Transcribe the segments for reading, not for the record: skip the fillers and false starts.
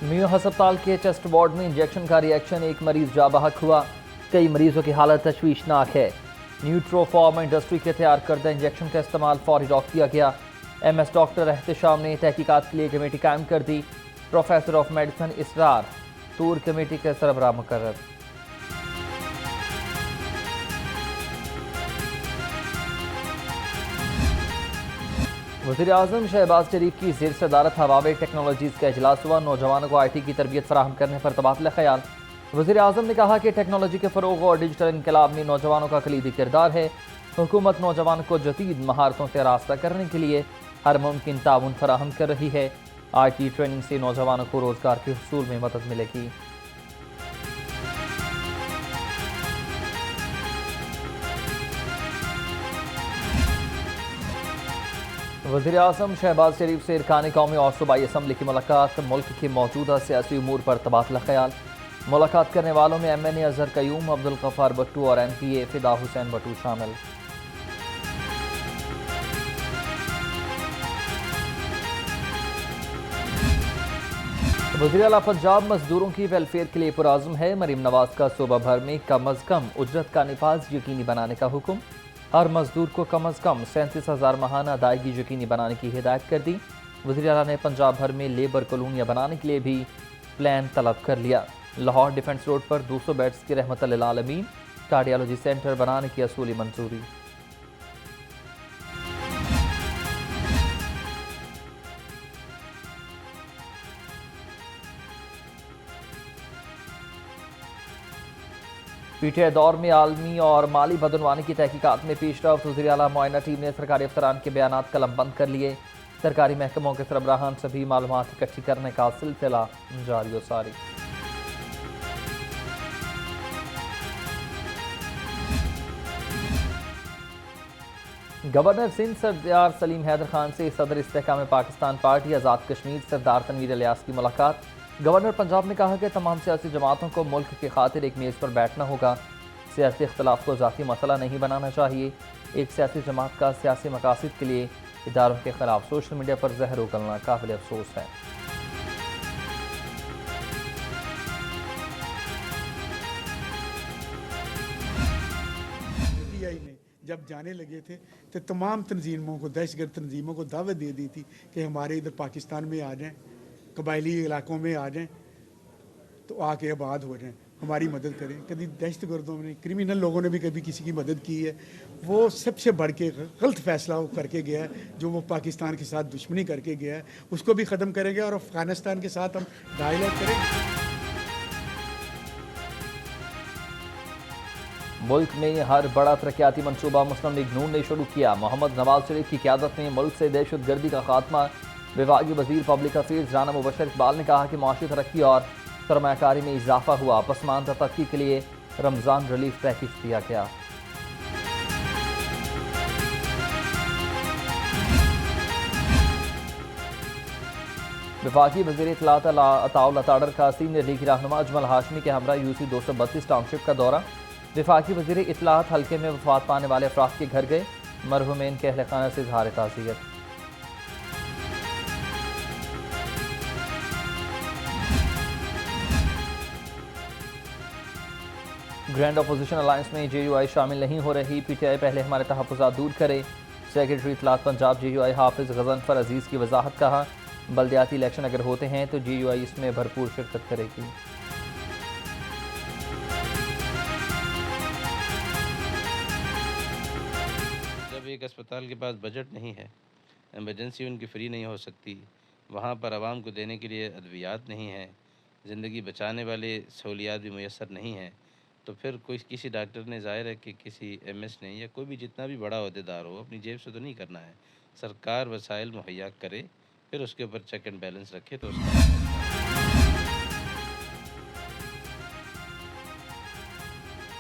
मियो हस्पताल के chest ward में इंजेक्शन का रिएक्शन, एक मरीज जा बहक हुआ। कई मरीजों की हालत तशवीशनाक है। न्यूट्रोफॉर्म इंडस्ट्री के तैयार करदा इंजेक्शन का इस्तेमाल फौरी रोक दिया गया। MS डॉक्टर एहतशाम ने तहकीकात के लिए कमेटी कायम कर दी। Professor of medicine Israr Toor committee के सरबराह मुकर्रर। वज़ीर-ए-आज़म शहबाज शरीफ की ज़ेर सदारत हवावे टेक्नोलॉजीज़ का इजलास हुआ। नौजवानों को IT की तरबियत फराहम करने पर तबादला ख्याल। वज़ीर-ए-आज़म ने कहा कि टेक्नोलॉजी के फ़रोग़ और डिजिटल इनकलाब में नौजवानों का कलीदी किरदार है। हुकूमत नौजवानों को जदीद महारतों से रास्ता करने के लिए हर मुमकिन ताउन फराहम कर रही है। IT ट्रेनिंग से नौजवानों को रोज़गार के हुसूल में मदद मिलेगी। वज़ीर-ए-आज़म शहबाज शरीफ से अरकान कौमी और सूबाई असम्बली की मुलाकात। मुल्क के मौजूदा सियासी उमूर पर तबादला ख्याल। मुलाकात करने वालों में MNA अजहर कयूम, अब्दुल गफ्फार भट्टू और MPA फिदा हुसैन भट्टू शामिल। वज़ीर आला पंजाब मजदूरों की वेलफेयर के लिए पुराज़्म है। मरीम नवाज का सूबा भर में कम अज़ कम उजरत का निफाज यकीनी बनाने का हुक्म। हर मजदूर को कम अज़ कम 37,000 माहाना अदायगी यकीनी बनाने की हिदायत कर दी। वज़ीर आला ने पंजाब भर में लेबर कॉलोनियाँ बनाने के लिए भी प्लान तलब कर लिया। लाहौर डिफेंस रोड पर 200 बेड्स की रहमतुल लिल आलमीन कार्डियोलॉजी सेंटर बनाने की असूली मंजूरी। PTI दौर में आलमी और माली बदनवानी की तहकीकात में पेशरफ्त। वज़ीर आला मुआयना टीम ने सरकारी अफसरान के बयानात कलमबंद कर लिए। सरकारी महकमों के सरबराहान सभी मालूमात इकट्ठी करने का सिलसिला जारी व सारी। गवर्नर सिंध सरदार सलीम हैदर खान से सदर इस्तेहकाम पाकिस्तान पार्टी आज़ाद कश्मीर सरदार तनवीर इलियास की मुलाकात। गवर्नर पंजाब ने कहा कि तमाम सियासी जमातों को मुल्क की खातिर एक मेज़ पर बैठना होगा। सियासी इख्तलाफ को ज़ाती मसला नहीं बनाना चाहिए। एक सियासी जमात का सियासी मकासद के लिए इदारों के खिलाफ सोशल मीडिया पर जहर उगलना काबिल अफसोस है। जब जाने लगे थे तो तमाम तंजीमों को, दहशतगर्द तंजीमों को दावत दे दी थी कि हमारे इधर पाकिस्तान में आ जाएं, कबायली इलाकों में आ जाएं, तो आके आबाद हो जाएं, हमारी मदद करें। कभी दहशतगर्दों ने, क्रिमिनल लोगों ने भी कभी किसी की मदद की है। वो सबसे बढ़ के गलत फैसला वो करके गया है, जो वो पाकिस्तान के साथ दुश्मनी करके गया है, उसको भी ख़त्म करेंगे और अफ़गानिस्तान के साथ हम डायलॉग करेंगे। मुल्क में हर बड़ा तरक्याती मनसूबा मुस्लिम लीग नून ने शुरू किया। मोहम्मद नवाज शरीफ की क़यादत में मुल्क से दहशतगर्दी का खात्मा। विभागीय वज़ीर पब्लिक अफेयर्स राना मुबशर इकबाल ने कहा कि माशी तरक्की और सरमायाकारी में इजाफा हुआ। पसमानदा तबके के लिए रमज़ान रिलीफ पैकेज दिया गया। विभागीय वज़ीर इत्तलात अताउल अताडर का सीनियर लीग रहनुमा अजमल हाशमी के हमरा UC 232 टाउनशिप का दौरा। विफाकी वज़ीर इत्तलात हल्के में वफात पाने वाले अफराद के घर गए। मरहूमीन के अहल खाना से इज़हार ताज़ियत। ग्रैंड अपोजिशन अलायंस में JUI शामिल नहीं हो रही। PTI पहले हमारे तहफ़्फ़ुज़ात दूर करे। सेक्रेटरी इत्तलात पंजाब JUI हाफिज़ गज़नफ़र अजीज़ की वजाहत। कहा बल्दियाती इलेक्शन अगर होते हैं तो JUI इसमें भरपूर शिरकत करेगी। एक अस्पताल के पास बजट नहीं है, एमरजेंसी उनकी फ्री नहीं हो सकती, वहाँ पर आवाम को देने के लिए अद्वियात नहीं है, ज़िंदगी बचाने वाले सहूलियात भी मुयस्सर नहीं है, तो फिर कोई किसी डॉक्टर ने, ज़ाहिर है कि किसी MS ने या कोई भी जितना भी बड़ा अहदेदार हो, अपनी जेब से तो नहीं करना है। सरकार वसाइल मुहैया करे, फिर उसके ऊपर चेक एंड बैलेंस रखे तो उसका।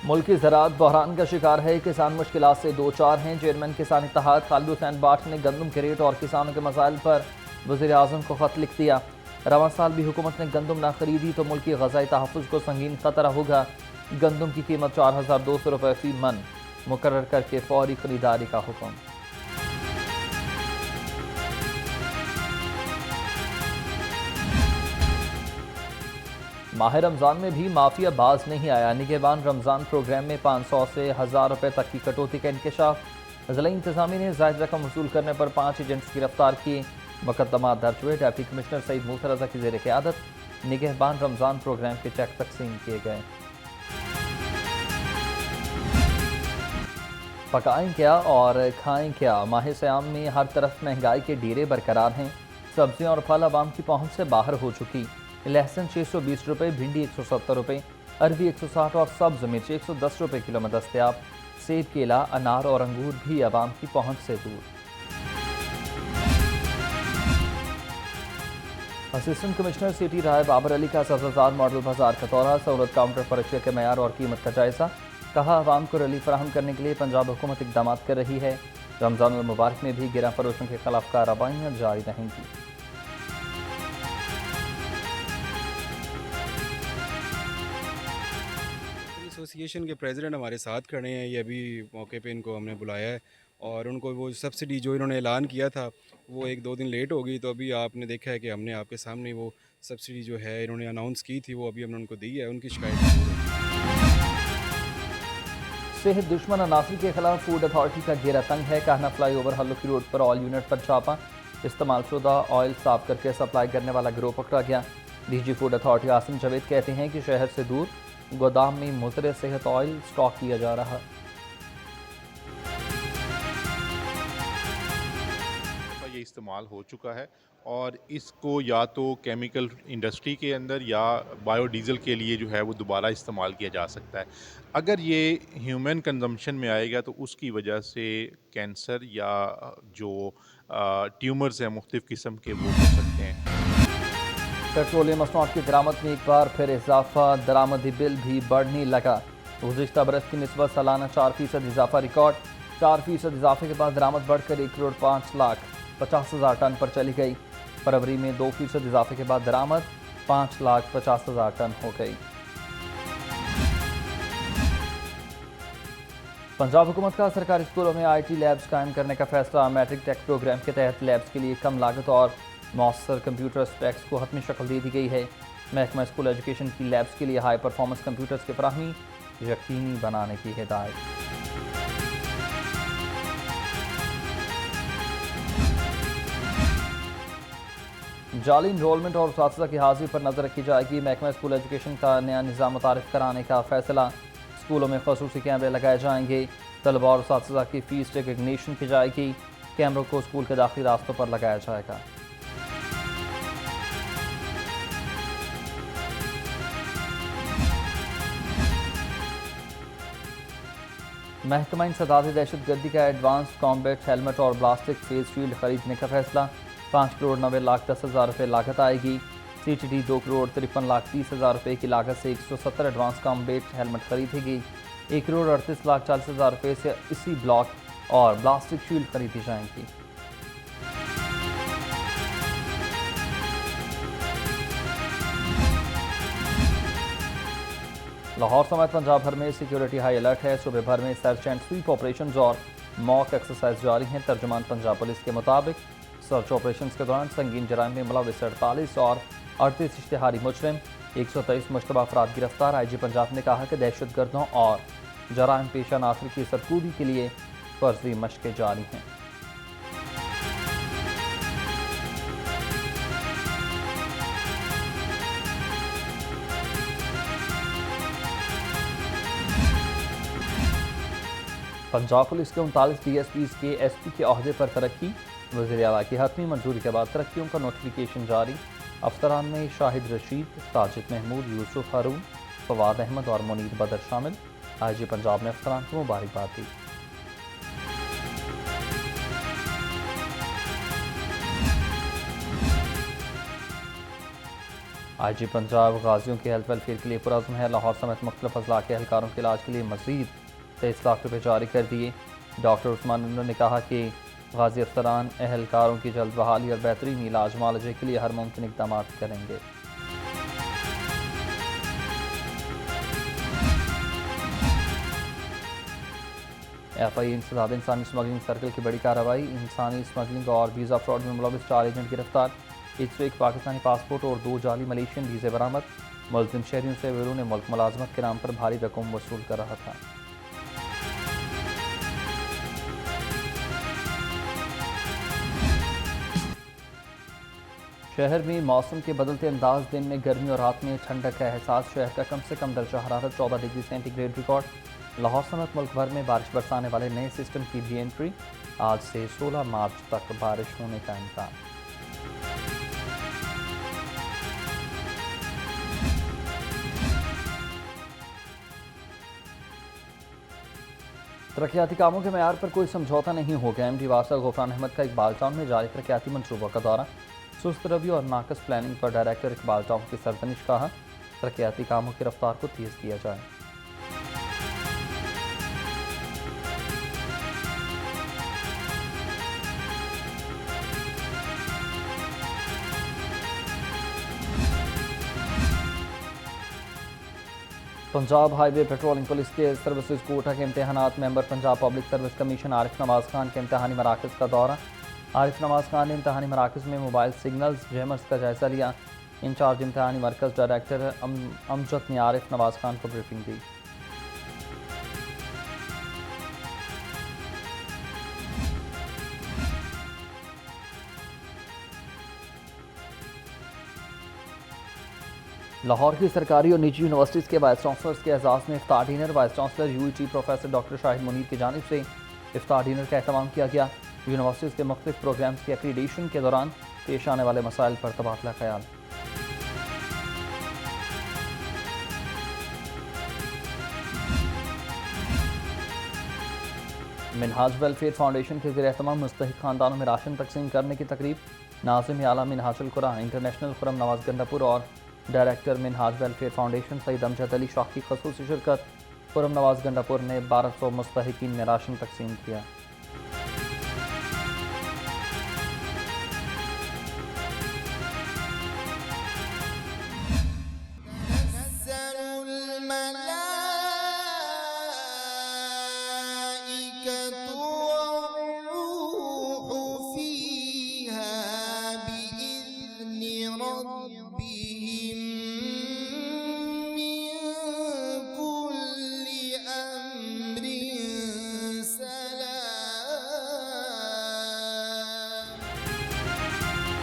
मुल्क की ज़राअत बहरान का शिकार है। किसान मुश्किलात से दो चार हैं। चेयरमैन किसान इत्तेहाद खालिद हुसैन बाट ने गंदम के रेट और किसानों के मसाइल पर वज़ीर-ए-आज़म को ख़त लिख दिया। रवां साल भी हुकूमत ने गंदम ना खरीदी तो मुल्क की ग़ज़ाई तहफ़्फ़ुज़ को संगीन ख़तरा होगा। गंदम की कीमत 4,200 रुपये फ़ी मन मुकर्रर करके फौरी खरीदारी का हुक्म। माह रमज़ान में भी माफिया बाज नहीं आया। निगहबान रमज़ान प्रोग्राम में 500 से 1000 रुपये तक की कटौती का इंकशाफ। ज़िला इंतज़ामिया ने जायद रकम वसूल करने पर 5 एजेंट्स गिरफ्तार किए। मुकदमा दर्ज हुए। डिप्टी कमिश्नर सईद मुर्तज़ा की ज़ेर क़यादत निगहबान रमज़ान प्रोग्राम के चेक तकसीम किए गए। पकाएं क्या और खाएं क्या, माह सयाम में हर तरफ महंगाई के डेरे बरकरार हैं। सब्जियां और फल आवाम की पहुंच से बाहर हो चुकी। लहसुन 620 रुपये, भिंडी 170 रुपये, अरबी 160 और सब्ज मिर्च 110 रुपये किलो में दस्तयाब। सेब, केला, अनार और अंगूर भी आवाम की पहुंच से दूर। असिस्टेंट कमिश्नर सिटी राय बाबर अली का सब्ज़ार मॉडल बाजार का दौरा। सहूलत काउंटर पर अशिया के मयार और कीमत का जायजा। कहा आवाम को रिलीफ फराहम करने के लिए पंजाब हुकूमत इकदाम कर रही है। रमज़ान मुबारक में भी गिरा फरोशों के खिलाफ कार्रवाइयाँ जारी रहेंगी। एसोसिएशन के प्रेसिडेंट हमारे साथ खड़े हैं। ये अभी मौके पे इनको हमने बुलाया है और उनको वो सब्सिडी जो इन्होंने ऐलान किया था वो 1-2 दिन लेट हो गई, तो अभी आपने देखा है कि हमने आपके सामने वो सब्सिडी जो है इन्होंने अनाउंस की थी वो अभी हमने उनको दी है। उनकी शिकायत सेहत दुश्मन अनासर के खिलाफ फूड अथॉरिटी का घेरा तंग है। कहना फ्लाई ओवर हल्लुकी रोड पर ऑयल यूनिट पर छापा। इस्तेमाल शुदा ऑयल साफ करके सप्लाई करने वाला गिरोह पकड़ा गया। DG food authority Asim Javed कहते हैं कि शहर से दूर गोदाम में मुतरे सेहत ऑयल स्टॉक किया जा रहा। ये इस्तेमाल हो चुका है और इसको या तो केमिकल इंडस्ट्री के अंदर या बायोडीज़ल के लिए जो है वो दोबारा इस्तेमाल किया जा सकता है। अगर ये ह्यूमन कंजम्पशन में आएगा तो उसकी वजह से कैंसर या जो ट्यूमर्स हैं मुख्तलिफ़ किस्म के वो हो सकते हैं। पेट्रोलियम मसनूआत की दरामद में एक बार फिर इजाफा। दरामदी बिल भी बढ़ने लगा। गुज़िश्ता बरस की निस्बत सालाना 4% इजाफा रिकॉर्ड। 4% इजाफे के बाद दरामद बढ़कर 1,05,50,000 टन पर चली गई। फरवरी में 2% इजाफे के बाद दरामद 5,50,000 टन हो गई। पंजाब हुकूमत का सरकारी स्कूलों में IT लैब्स कायम करने का फैसला। मैट्रिक टेक प्रोग्राम के तहत लैब्स के लिए कम लागत और मौसर कंप्यूटर स्पेक्स को हतमी शक्ल दे दी गई है। महकमा स्कूल एजुकेशन की लैब्स के लिए हाई परफॉर्मेंस कंप्यूटर्स की फराहमी यकीनी बनाने की हिदायत। जाली इनरोलमेंट और उस्ताद की हाजिरी पर नजर रखी जाएगी। महकमा स्कूल एजुकेशन का नया निज़ाम मुतारिफ कराने का फैसला। स्कूलों में खसूसी कैमरे लगाए जाएंगे। तलबा और उस्ताद की फीस रिकग्निशन की जाएगी। कैमरों को स्कूल के दाखिली रास्तों पर लगाया जाएगा। महकमा इंसदाद दहशतगर्दी का एडवांस कॉम्बैट हेलमेट और प्लास्टिक फेस शील्ड खरीदने का फैसला। 5,90,10,000 रुपये लागत आएगी। CTD 2,53,30,000 रुपये की लागत से 170 एडवांस कॉम्बैट हेलमेट खरीदेगी। 1,38,40,000 रुपये से इसी ब्लॉक और प्लास्टिक शील्ड खरीदी जाएंगी। लाहौर समेत पंजाब भर में सिक्योरिटी हाई अलर्ट है। सूबे भर में सर्च एंड स्वीप ऑपरेशंस और मॉक एक्सरसाइज जारी हैं। तर्जुमान पंजाब पुलिस के मुताबिक सर्च ऑपरेशंस के दौरान संगीन जराइम में मुलविस 48 और 38 इश्तिहारी मुजरिम, 123 मुश्तबा अफराद गिरफ्तार। IG पंजाब ने कहा कि दहशतगर्दों और जराइम पेशा नासर की सरकूबी के लिए फर्जी मशकें जारी हैं। पंजाब पुलिस के 39 DSPs के SP के अहदे पर तरक्की। वज़ीर आला की हतमी मंजूरी के बाद तरक्कियों का नोटिफिकेशन जारी। अफसरान में शाहिद रशीद, साजिद महमूद, यूसुफ हारून, फवाद अहमद और मुनीर बदर शामिल। IG पंजाब ने अफसरान को मुबारकबाद दी। IG पंजाब गाजियों के हेल्थ वेलफेयर के लिए पुरअज़्म है। लाहौर समेत मुख्तलिफ अजला के एहलकारों के इलाज के लिए मज़ीद 23 लाख रुपये जारी कर दिए। डॉक्टर उस्मान ने कहा कि गाजी अफसरान एहलकारों की जल्द बहाली और बेहतरीन इलाज मुआलजे के लिए हर मुमकिन इक़दाम करेंगे। FI इंसदाद इंसानी स्मगलिंग सर्कल की बड़ी कार्रवाई। इंसानी स्मगलिंग और वीज़ा फ्रॉड में मुलविस 4 एजेंट गिरफ्तार। 101 पाकिस्तानी पासपोर्ट और 2 जाली मलेशियन वीज़े बरामद। मुलजिम शहरियों से बैरून मुल्क मुलाजमत के नाम पर भारी रकम वसूल कर रहा था। शहर में मौसम के बदलते अंदाज, दिन में गर्मी और रात में ठंडक का एहसास। शहर का कम से कम दर्जा हरारत 14 डिग्री सेंटीग्रेड रिकॉर्ड। लाहौर समेत मुल्क भर में बारिश बरसाने वाले नए सिस्टम की भी एंट्री। आज से 16 मार्च तक बारिश होने का इम्कान। तरक्याती कामों के मैयार पर कोई समझौता नहीं हो गया। MD वासा गुफरान अहमद का इकबाल टाउन में जारी तरक्याती मनसूबों का दौरा। सुस्त रवि और नाकस प्लानिंग पर डायरेक्टर इकबाल टाउन की सरजनिश। कहा, तरक्याती कामों की रफ्तार को तेज किया जाए। पंजाब हाईवे पेट्रोलिंग पुलिस के सर्विसेज कोटा के इम्तहानात। Member Punjab public service commission Arif Nawaz Khan के इम्तहानी मराकज़ का दौरा। आरिफ नवाज खान ने इम्तहानी मराकज़ में मोबाइल सिग्नल्स जैमर्स का जायज़ा लिया। इंचार्ज इम्तहानी मरकज़ डायरेक्टर अमजद ने आरिफ नवाज खान को ब्रीफिंग दी। लाहौर की सरकारी और निजी यूनिवर्सिटीज़ के वाइस चांसलर्स के एजाज़ में इफ्तार dinner. Vice chancellor UET professor doctor Shahid Munir की जानिब से इफ्तार डिनर का एहतमाम किया गया। यूनिवर्सिटीज़ के मुख्तलिफ प्रोग्राम्स के एक्रीडेशन के दौरान पेश आने वाले मसाइल पर तबादला ख्याल। मिनहाज वेलफेयर फाउंडेशन के ज़रिए एहतमाम मुस्तहिक खानदानों में राशन तकसीम करने की तकरीब। नाज़िम आला मिनहाजुल कुरान इंटरनेशनल खुरम नवाज गंडापुर और director Minhaj welfare foundation Saeed Amjad Ali Shah की खसूसी शिरकत। खुरम नवाज गंडापुर ने 1200 मुस्तहिकीन में राशन तकसीम किया।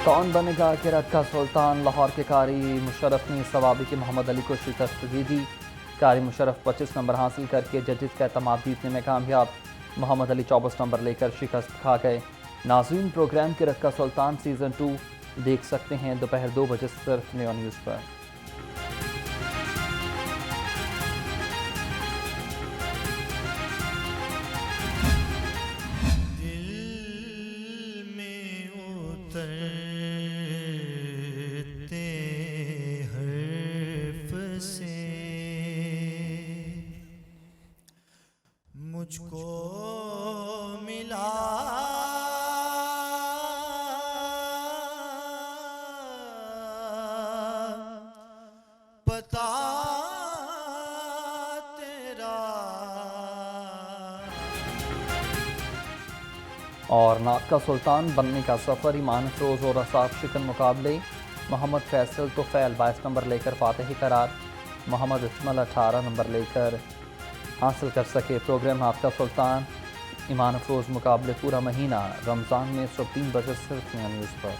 कौन बनेगा किरत का सुल्तान? लाहौर के कारी मुशर्रफ ने सवाबी के मोहम्मद अली को शिकस्त दे दी। कारी मुशर्रफ 25 नंबर हासिल करके जजेस का एतमाद जीतने में कामयाब। मोहम्मद अली 24 नंबर लेकर शिकस्त खा गए। नाज़रीन, प्रोग्राम किरत का सुल्तान सीज़न 2 देख सकते हैं दोपहर 2 बजे सिर्फ न्यू न्यूज़ पर। मुझको मिला पता तेरा। और नाक का सुल्तान बनने का सफ़र। ईमान अफरोज़ और असाफ शिकन मुकाबले। मोहम्मद फैसल तो फैल 22 नंबर लेकर फातेही करार। मोहम्मद इस्माइल 18 नंबर लेकर हासिल कर सके। प्रोग्राम नाक का सुल्तान ईमान अफरोज़ मुकाबले पूरा महीना रमज़ान में सुबह 3 बजे सिर्फ न्यूज़ पर।